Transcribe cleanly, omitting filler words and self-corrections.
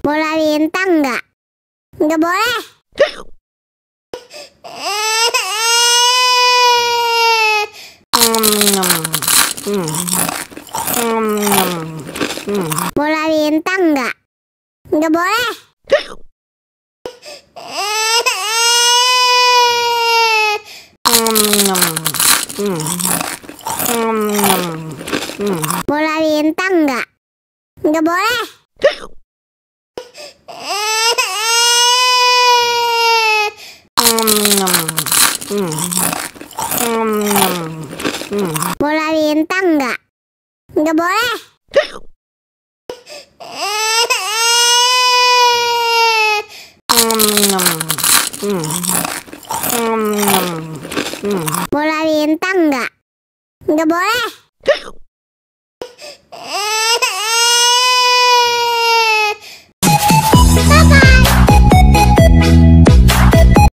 Bola bintang nggak? Nggak boleh. Bola bintang nggak? Nggak boleh. Bola bintang nggak? Nggak boleh. Bola bintang nggak? Nggak boleh. Bola bintang nggak? Nggak boleh.